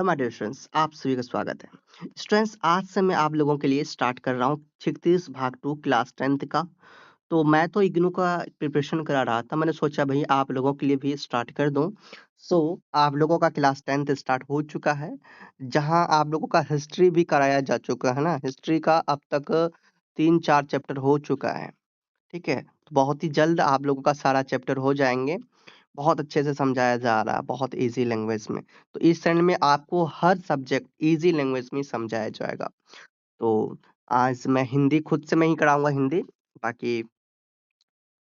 My dear students, आप सभी का स्वागत है। स्टूडेंट्स, आज से मैं आप लोगों के लिए स्टार्ट कर रहा हूँ 36 भाग 2 क्लास 10th का। तो मैं तो इग्नू का प्रिपरेशन करा रहा था, मैंने सोचा भाई आप लोगों के लिए भी स्टार्ट कर दूं। आप लोगों का क्लास 10th स्टार्ट हो चुका है, जहां आप लोगों का हिस्ट्री भी कराया जा चुका है ना। हिस्ट्री का अब तक 3-4 चैप्टर हो चुका है। ठीक है, तो बहुत ही जल्द आप लोगों का सारा चैप्टर हो जाएंगे। बहुत अच्छे से समझाया जा रहा है, बहुत ईज़ी लैंग्वेज में। तो इस श्रेणी में आपको हर सब्जेक्ट ईज़ी लैंग्वेज में समझाया जाएगा। तो आज मैं हिंदी खुद से मैं ही कराऊँगा हिंदी, बाकी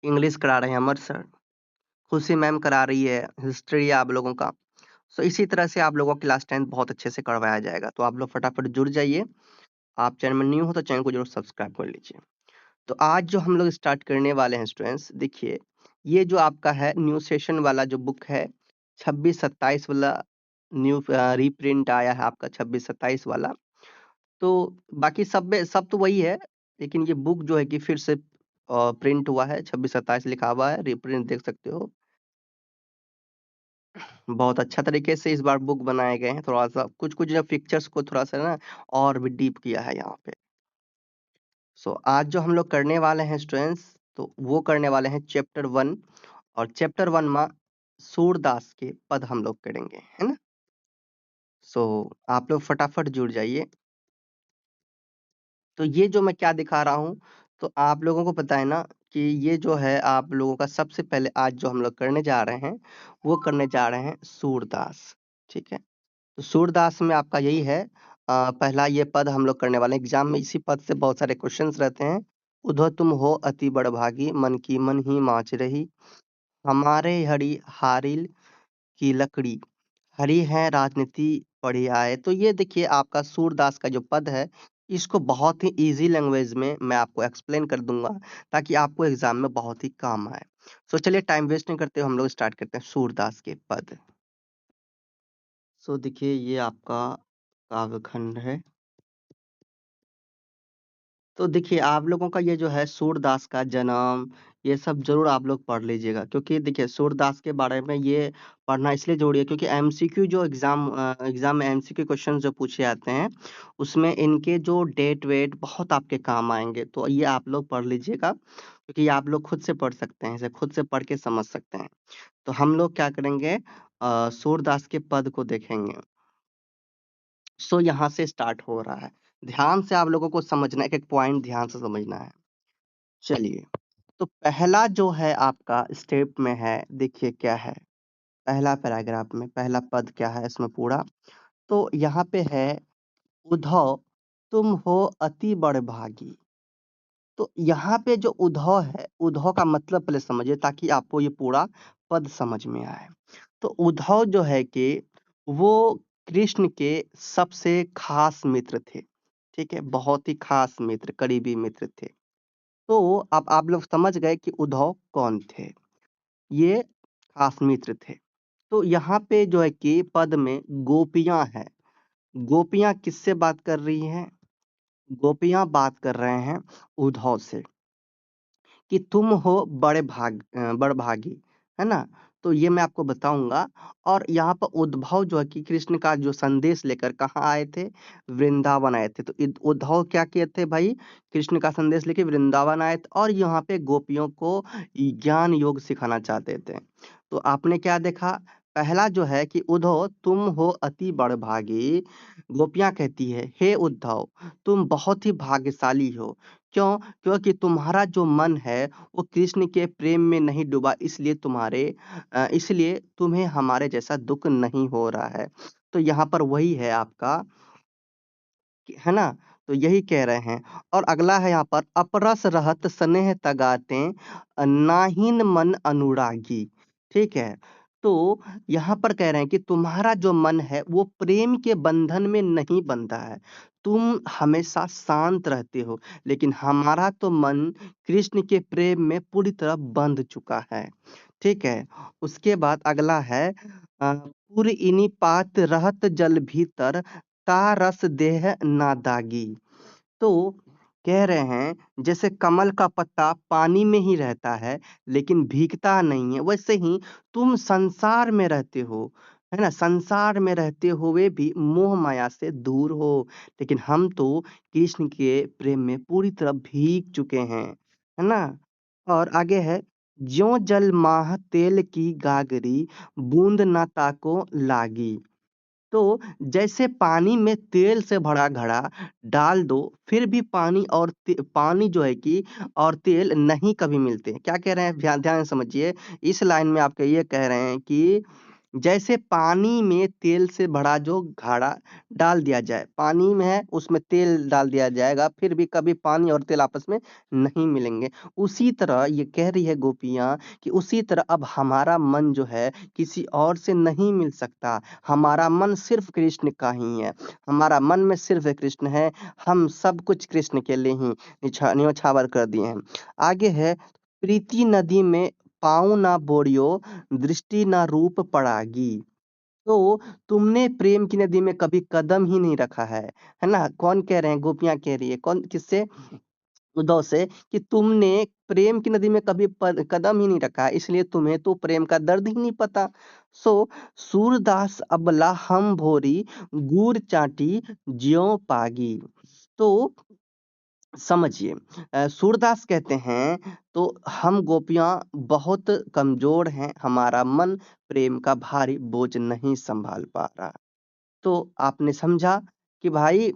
इंग्लिश करा रहे हैं अमर सर, खुशी मैम करा रही है हिस्ट्री आप लोगों का। इसी तरह से आप लोगों का क्लास 10 बहुत अच्छे से करवाया जाएगा। तो आप लोग फटाफट जुड़ जाइए। आप चैनल में न्यू हो तो चैनल को ज़रूर सब्सक्राइब कर लीजिए। तो आज जो हम लोग स्टार्ट करने वाले हैं स्टूडेंट्स, देखिए ये जो आपका है न्यू सेशन वाला जो बुक है 26-27 वाला न्यू रीप्रिंट आया है आपका 26-27 वाला। तो बाकी सब में सब तो वही है, लेकिन ये बुक जो है कि फिर से प्रिंट हुआ है, 26-27 लिखा हुआ है, रीप्रिंट देख सकते हो। बहुत अच्छा तरीके से इस बार बुक बनाए गए हैं, थोड़ा-सा कुछ-कुछ जो पिक्चर्स को थोड़ा-सा ना और भी डीप किया है यहाँ पे। आज जो हम लोग करने वाले हैं स्टूडेंट्स, तो वो करने वाले हैं चैप्टर 1 और चैप्टर 1 में सूरदास के पद हम लोग करेंगे, है ना? आप लोग फटाफट जुड़ जाइए। तो ये जो मैं क्या दिखा रहा हूँ, तो आप लोगों को पता है ना कि ये जो है आप लोगों का सबसे पहले आज जो हम लोग करने जा रहे हैं, वो करने जा रहे हैं सूरदास, ठीक है? तो सूरदास में आपका यही है पहला ये पद हम लोग करने वाले हैं। एग्ज़ाम में इसी पद से बहुत सारे क्वेश्चन्स रहते हैं। "उधो तुम हो अति बड़भागी, मन की मन ही माँच रही, हमारे हरि हारिल की लकड़ी, हरि है राजनीति पढ़ी आए।" तो ये देखिए आपका सूरदास का जो पद है, इसको बहुत ही ईज़ी लैंग्वेज में मैं आपको एक्सप्लेन कर दूँगा, ताकि आपको एग्ज़ाम में बहुत ही काम आए। चलिए टाइम वेस्ट नहीं करते हुए हम लोग स्टार्ट करते हैं सूरदास के पद। देखिए ये आपका काव्यखंड है। तो देखिए, आप लोगों का ये जो है सूरदास का जन्म, ये सब ज़रूर आप लोग पढ़ लीजिएगा, क्योंकि देखिए सूरदास के बारे में ये पढ़ना इसलिए ज़रूरी है क्योंकि एमसीक्यू जो एग्ज़ाम में एमसीक्यू क्वेश्चन जो पूछे जाते हैं, उसमें इनके जो डेट-वेट बहुत आपके काम आएँगे। तो ये आप लोग पढ़ लीजिएगा, क्योंकि ये आप लोग खुद से पढ़ सकते हैं, इसे खुद से पढ़ के समझ सकते हैं। तो हम लोग क्या करेंगे सूरदास के पद को देखेंगे। यहाँ से स्टार्ट हो रहा है। ध्यान से आप लोगों को समझना है, एक-एक पॉइंट ध्यान से समझना है। चलिए, तो पहला जो है आपका स्टेप में है, देखिए क्या है? पहला पैराग्राफ में पहला पद क्या है इसमें पूरा? तो यहाँ पे है, "उद्धव तुम हो अति बड़भागी।" तो यहाँ पे जो उद्धव है, उद्धव का मतलब पहले समझिए ताकि आपको ये पूरा पद समझ में आए। तो उद्धव जो है कि वो कृष्ण के सबसे खास मित्र थे, ठीक है? बहुत ही खास मित्र, करीबी मित्र थे। तो अब आप लोग समझ गए कि उद्धव कौन थे? ये खास मित्र थे। तो यहाँ पे जो है कि पद में गोपियाँ हैं। गोपियाँ किससे बात कर रही हैं? गोपियाँ बात कर रहे हैं उद्धव से। कि तुम हो बड़भागी, है ना? तो ये मैं आपको बताऊँगा। और यहाँ पर उद्धव जो है कि कृष्ण का जो संदेश लेकर कहाँ आए थे? वृंदावन आए थे। तो उद्धव क्या किए थे भाई? कृष्ण का संदेश लेके वृंदावन आए थे और यहाँ पे गोपियों को ज्ञान योग सिखाना चाहते थे। तो आपने क्या देखा? पहला जो है कि उद्धव तुम हो अति बड़भागी, गोपियाँ कहती है, हे उद्धव तुम बहुत ही भाग्यशाली हो। क्यों? क्योंकि तुम्हारा जो मन है वो कृष्ण के प्रेम में नहीं डूबा, इसलिए तुम्हें हमारे जैसा दुःख नहीं हो रहा है। तो यहाँ पर वही है आपका है ना? तो यही कह रहे हैं। और अगला है यहाँ पर, अपरस रहत स्नेह तगातें नाहिन मन अनुरागी। ठीक है? तो यहाँ पर कह रहे हैं कि तुम्हारा जो मन है वो प्रेम के बंधन में नहीं बंधा है। तुम हमेशा शांत रहते हो, लेकिन हमारा तो मन कृष्ण के प्रेम में पूरी तरह बंध चुका है। ठीक है? उसके बाद अगला है, पुर इनि पात रहत जल भीतर ता रस देह नादागी। तो कह रहे हैं जैसे कमल का पत्ता पानी में ही रहता है लेकिन भीगता नहीं है, वैसे ही तुम संसार में रहते हो, है ना? संसार में रहते हुए भी मोह माया से दूर हो। लेकिन हम तो कृष्ण के प्रेम में पूरी तरह भीग चुके हैं, है ना? और आगे है, ज्यों जल माह तेल की गागरी, बूंद ना ताको लागी। तो जैसे पानी में तेल से भरा घड़ा डाल दो, फिर भी पानी और पानी जो है कि और तेल नहीं कभी मिलते। क्या कह रहे हैं? ध्यान ध्यान से समझिए। इस लाइन में आपके ये कह रहे हैं कि जैसे पानी में तेल से भरा जो घड़ा डाल दिया जाए, पानी में है उसमें तेल डाल दिया जाएगा, फिर भी कभी पानी और तेल आपस में नहीं मिलेंगे। उसी तरह ये कह रही है गोपियां कि उसी तरह अब हमारा मन जो है किसी और से नहीं मिल सकता। हमारा मन सिर्फ कृष्ण का ही है, हमारा मन में सिर्फ कृष्ण है। हम सब कुछ कृष्ण के लिए ही न्योछावर कर दिए हैं। आगे है, प्रीति नदी में पाँव ना बोरियो, दृष्टि ना रूप पड़ागी। तो तुमने प्रेम की नदी में कभी कदम ही नहीं रखा है ना? कौन कह रहे हैं? गोपियां कह रही है। कौन? किससे? उद्धव से, कि तुमने प्रेम की नदी में कभी कदम ही नहीं रखा, इसलिए तुम्हें तो प्रेम का दर्द ही नहीं पता। सो सूरदास अबला हम भोरी, गुर चाटी ज्यों पागी। तो समझिए, सूरदास कहते हैं तो हम गोपियां बहुत कमजोर हैं, हमारा मन प्रेम का भारी बोझ नहीं संभाल पा रहा। तो आपने समझा कि भाई,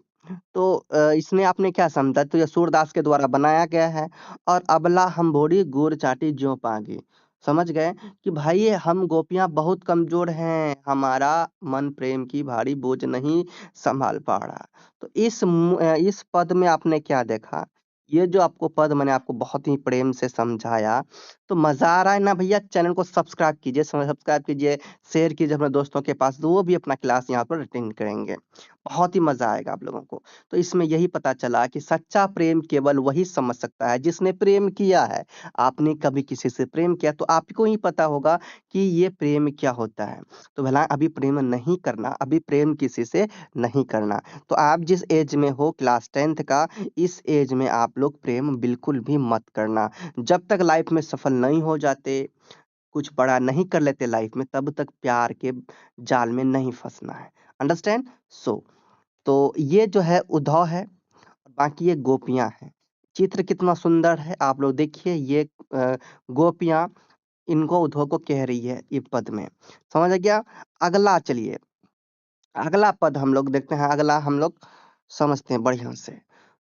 तो इसने आपने क्या समझा? तो ये सूरदास के द्वारा बनाया गया है। और अबला हम्भोरी गुड़ चाटी ज्यों पागी। समझ गए कि भाई ये हम गोपियां बहुत कमजोर हैं, हमारा मन प्रेम की भारी बोझ नहीं संभाल पा रहा। तो इस पद में आपने क्या देखा? ये जो आपको पद मैंने आपको बहुत ही प्रेम से समझाया, तो मजा आ रहा है ना भैया? चैनल को सब्सक्राइब कीजिए, सब्सक्राइब कीजिए, शेयर कीजिए अपने दोस्तों के पास, तो वो भी अपना क्लास यहाँ पर अटेंड करेंगे। बहुत ही मजा आएगा आप लोगों को। तो इसमें यही पता चला कि सच्चा प्रेम केवल वही समझ सकता है जिसने प्रेम किया है। आपने कभी किसी से प्रेम किया तो आपको ही पता होगा कि ये प्रेम क्या होता है। तो भला अभी प्रेम नहीं करना, अभी प्रेम किसी से नहीं करना। तो आप जिस एज में हो, क्लास 10th का, इस एज में आप लोग प्रेम बिल्कुल भी मत करना। जब तक लाइफ में सफल नहीं हो जाते, कुछ बड़ा नहीं कर लेते लाइफ में, तब तक प्यार के जाल में नहीं फंसना है। अंडरस्टैंड? सो तो ये जो है उद्धव है, बाकी ये गोपियां हैं। चित्र कितना सुंदर है, आप लोग देखिए। ये गोपियां इनको उद्धव को कह रही है ये पद में। समझ आ गया? अगला चलिए, अगला पद हम लोग देखते हैं, अगला हम लोग समझते हैं बढ़िया से।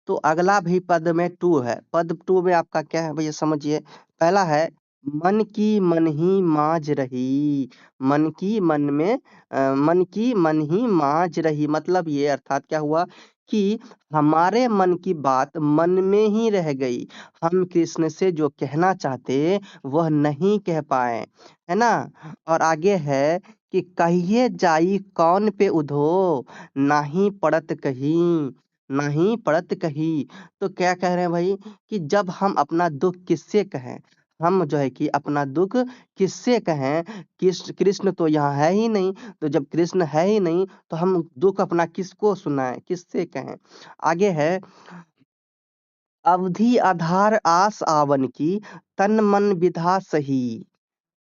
तो अगला भी पद में टू है। पद टू में आपका क्या है भैया? समझिए। पहला है, मन की मन ही माज रही। मन की मन में मन की मन ही माज रही, मतलब ये अर्थात क्या हुआ कि हमारे मन की बात मन में ही रह गई। हम कृष्ण से जो कहना चाहते वह नहीं कह पाए, है ना? और आगे है कि कहिए जाई कौन पे उधो, नाही पड़त कहीं, नहीं पड़त कहीं। तो क्या कह रहे हैं भाई कि जब हम अपना दुख किससे कहें? हम जो है कि अपना दुख किससे कहें? कृष्ण तो यहाँ है ही नहीं। तो जब कृष्ण है ही नहीं तो हम दुख अपना किसको सुनाएं, किससे कहें? आगे है, अवधि आधार आस आवन की, तन मन विधा सही।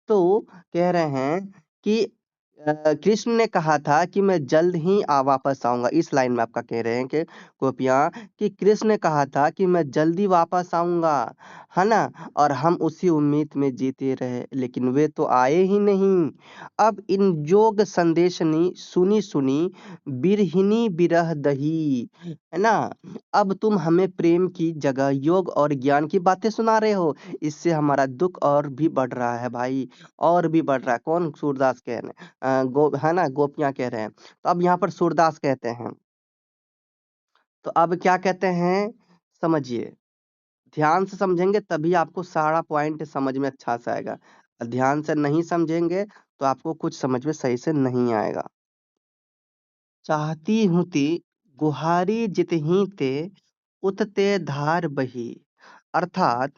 तो कह रहे हैं कि कृष्ण ने कहा था कि मैं जल्द ही वापस आऊंगा। इस लाइन में आपका कह रहे हैं कि गोपियां, कि कृष्ण ने कहा था कि मैं जल्दी वापस आऊंगा, है ना? और हम उसी उम्मीद में जीते रहे, लेकिन वे तो आए ही नहीं। अब इन जोग संदेशनी सुनी सुनी, बिरहिनी बिरह दही, है ना? अब तुम हमें प्रेम की जगह योग और ज्ञान की बातें सुना रहे हो, इससे हमारा दुख और भी बढ़ रहा है भाई, और भी बढ़ रहा है। कौन? सूरदास कह रहे हैं, है ना? गोपियां कह रहे हैं। तो अब यहाँ पर सूरदास कहते हैं, तो अब क्या कहते हैं? समझिए, ध्यान से समझेंगे तभी आपको सारा पॉइंट समझ में अच्छा से आएगा। ध्यान से नहीं समझेंगे तो आपको कुछ समझ में सही से नहीं आएगा। चाहती हूँ ती गुहारी जितही ते, उतते धार बही। अर्थात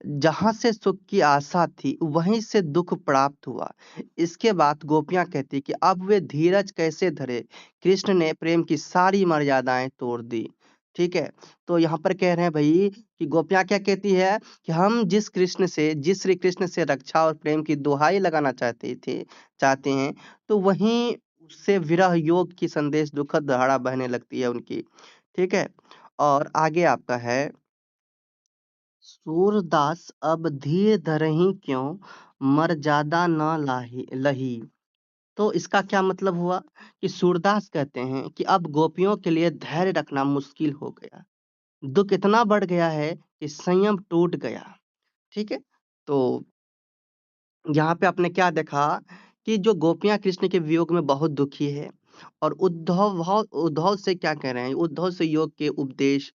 जहां से सुख की आशा थी वहीं से दुख प्राप्त हुआ। इसके बाद गोपियां कहती कि अब वे धीरज कैसे धरे, कृष्ण ने प्रेम की सारी मर्यादाएं तोड़ दी। ठीक है? तो यहाँ पर कह रहे हैं भई कि गोपियाँ क्या कहती है कि हम जिस श्री कृष्ण से रक्षा और प्रेम की दुहाई लगाना चाहते हैं, तो वहीं उससे विरह योग की संदेश दुखद धारा बहने लगती है उनकी, ठीक है? और आगे आपका है सूरदास अब धीर धरहिं क्यों मर्यादा न लही। तो इसका क्या मतलब हुआ कि सूरदास कहते हैं कि अब गोपियों के लिए धैर्य रखना मुश्किल हो गया। दुःख इतना बढ़ गया है कि संयम टूट गया। ठीक है? तो यहाँ पे आपने क्या देखा कि जो गोपियाँ कृष्ण के वियोग में बहुत दुखी है और उद्धव से क्या कह रहे हैं? उद्धव से योग के उपदेश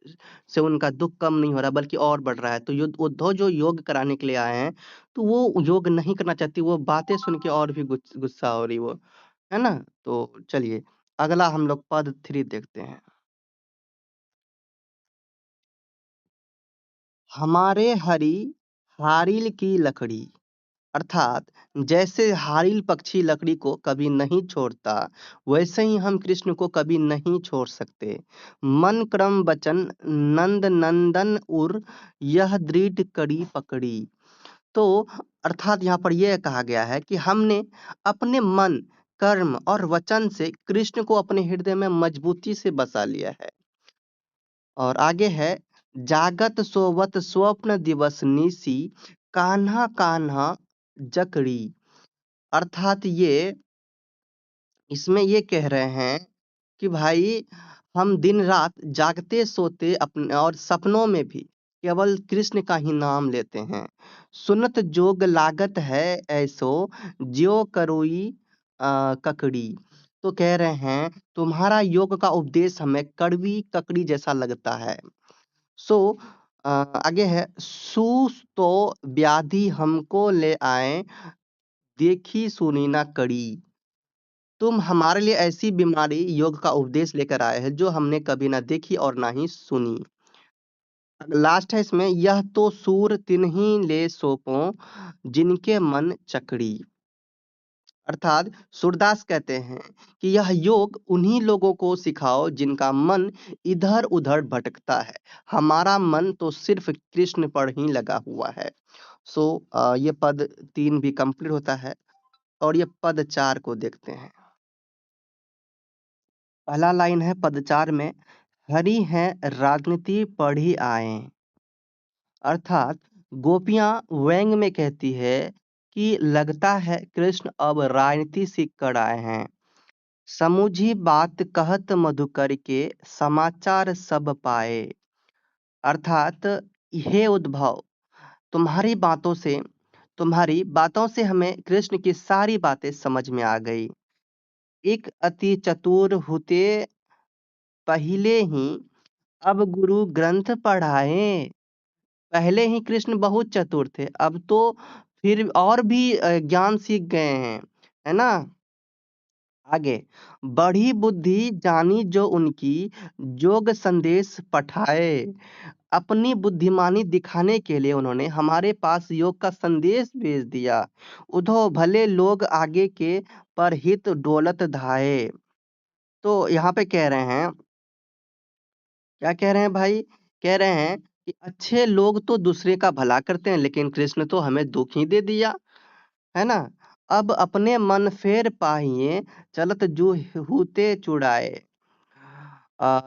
से उनका दुःख कम नहीं हो रहा बल्कि और बढ़ रहा है। तो युद्ध उद्धव जो योग कराने के लिए आए हैं, तो वो योग नहीं करना चाहती, वो बातें सुन के और भी गुस्सा हो रही वो, है ना? तो चलिए अगला हम लोग पद 3 देखते हैं। हमारे हरि हारिल की लकड़ी। अर्थात जैसे हारिल पक्षी लकड़ी को कभी नहीं छोड़ता, वैसे ही हम कृष्ण को कभी नहीं छोड़ सकते। मन क्रम वचन नंद नंदन उर यह दृढ़ कड़ी पकड़ी। तो अर्थात यहाँ पर यह कहा गया है कि हमने अपने मन, कर्म और वचन से कृष्ण को अपने हृदय में मजबूती से बसा लिया है। और आगे है जागत सोवत स्वप्न दिवस निसी कान्हा कान्हा जकड़ी। अर्थात ये इसमें ये कह रहे हैं कि भाई हम दिन रात जागते सोते अपने और सपनों में भी केवल कृष्ण का ही नाम लेते हैं। सुनत जोग लागत है ऐसो ज्यो करोई ककड़ी। तो कह रहे हैं तुम्हारा योग का उपदेश हमें कड़वी ककड़ी जैसा लगता है। सो आगे है तो व्याधि हमको ले आए देखी सुनी ना कड़ी। तुम हमारे लिए ऐसी बीमारी योग का उपदेश लेकर आए हैं जो हमने कभी ना देखी और ना ही सुनी। लास्ट है इसमें यह तो सूर तिन्हीं ले सोपो जिनके मन चकड़ी। अर्थात सूरदास कहते हैं कि यह योग उन्हीं लोगों को सिखाओ जिनका मन इधर उधर भटकता है। हमारा मन तो सिर्फ कृष्ण पर ही लगा हुआ है। सो ये पद 3 भी कंप्लीट होता है और ये पद 4 को देखते हैं। पहला लाइन है पद 4 में हरि हैं राजनीति पढ़ी आए। अर्थात गोपियां व्यंग में कहती है कि लगता है कृष्ण अब राजनीति सीख कर आए हैं। समूझी बात कहत मधुकर के समाचार सब पाए। अर्थात हे उद्भव तुम्हारी बातों से हमें कृष्ण की सारी बातें समझ में आ गई। एक अति चतुर हुते पहले ही अब गुरु ग्रंथ पढ़ाए। पहले ही कृष्ण बहुत चतुर थे, अब तो फिर और भी ज्ञान सीख गए हैं, है ना? आगे बढ़ी बुद्धि जानी जो उनकी जोग संदेश पठाए। अपनी बुद्धिमानी दिखाने के लिए उन्होंने हमारे पास योग का संदेश भेज दिया। उधो भले लोग आगे के पर हित डोलत धाये। तो यहाँ पे कह रहे हैं क्या कह रहे हैं भाई? कह रहे हैं कि अच्छे लोग तो दूसरे का भला करते हैं लेकिन कृष्ण तो हमें दुख ही दे दिया, है ना? अब अपने मन फेर पाहिए चलत जू हूते चुड़ाए।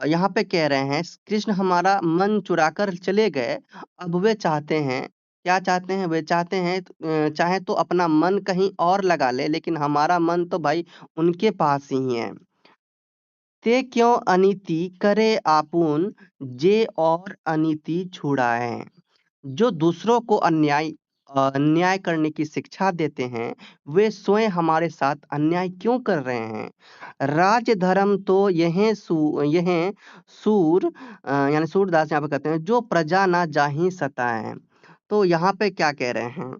यहाँ पे कह रहे हैं कृष्ण हमारा मन चुराकर चले गए। अब वे चाहते हैं क्या चाहते हैं? वे चाहते हैं चाहे तो अपना मन कहीं और लगा ले लेकिन हमारा मन तो भाई उनके पास ही है। ते क्यों अनीति करे आपुन जे और अनीति छुड़ाए। जो दूसरों को अन्याय करने की शिक्षा देते हैं वे स्वयं हमारे साथ अन्याय क्यों कर रहे हैं? राज धर्म तो यह सूर यानी सूरदास यहाँ पे कहते हैं जो प्रजा ना जाहि सताएं। तो यहाँ पे क्या कह रहे हैं?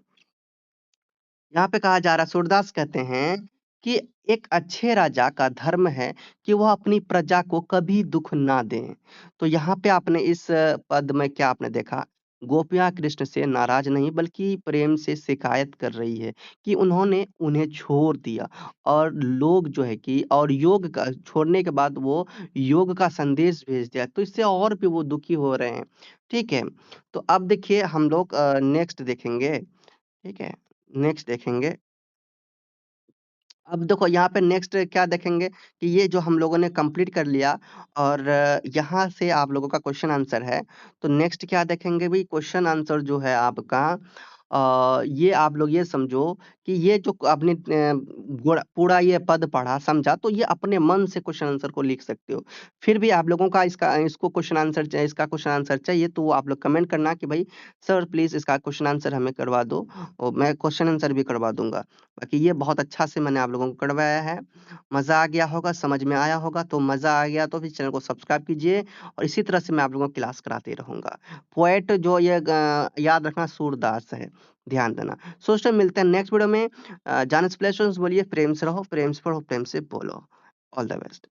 यहाँ पे कहा जा रहा है सूरदास कहते हैं कि एक अच्छे राजा का धर्म है कि वह अपनी प्रजा को कभी दुख ना दे। तो यहाँ पे आपने इस पद में क्या आपने देखा गोपियाँ कृष्ण से नाराज़ नहीं बल्कि प्रेम से शिकायत कर रही है कि उन्होंने उन्हें छोड़ दिया और लोग जो है कि और योग का छोड़ने के बाद वो योग का संदेश भेज दिया, तो इससे और भी वो दुखी हो रहे हैं, ठीक है? तो अब देखिए हम लोग नेक्स्ट देखेंगे, ठीक है? नेक्स्ट देखेंगे। अब देखो यहाँ पे नेक्स्ट क्या देखेंगे कि ये जो हम लोगों ने कंप्लीट कर लिया और यहाँ से आप लोगों का क्वेश्चन आंसर है। तो नेक्स्ट क्या देखेंगे भई क्वेश्चन आंसर जो है आपका ये आप लोग ये समझो कि ये जो आपने गुड़ा पूरा ये पद पढ़ा, समझा तो ये अपने मन से क्वेश्चन आंसर को लिख सकते हो। फिर भी आप लोगों का इसको क्वेश्चन आंसर चाहिए इसका क्वेश्चन आंसर चाहिए तो आप लोग कमेंट करना कि भई सर प्लीज़ इसका क्वेश्चन आंसर हमें करवा दो और मैं क्वेश्चन आंसर भी करवा दूँगा। बाकी ये बहुत अच्छा से मैंने आप लोगों को करवाया है। मज़ा आ गया होगा, समझ में आया होगा तो मज़ा आ गया तो फिर चैनल को सब्सक्राइब कीजिए और इसी तरह से मैं आप लोगों को क्लास कराते रहूँगा। पोएट जो ये याद रखना सूरदास है, ध्यान देना। सो दोस्तों मिलते हैं नेक्स्ट वीडियो में। जाने से पहले बोलिए प्रेम से रहो, प्रेम से पढ़ो, प्रेम से बोलो। All the best.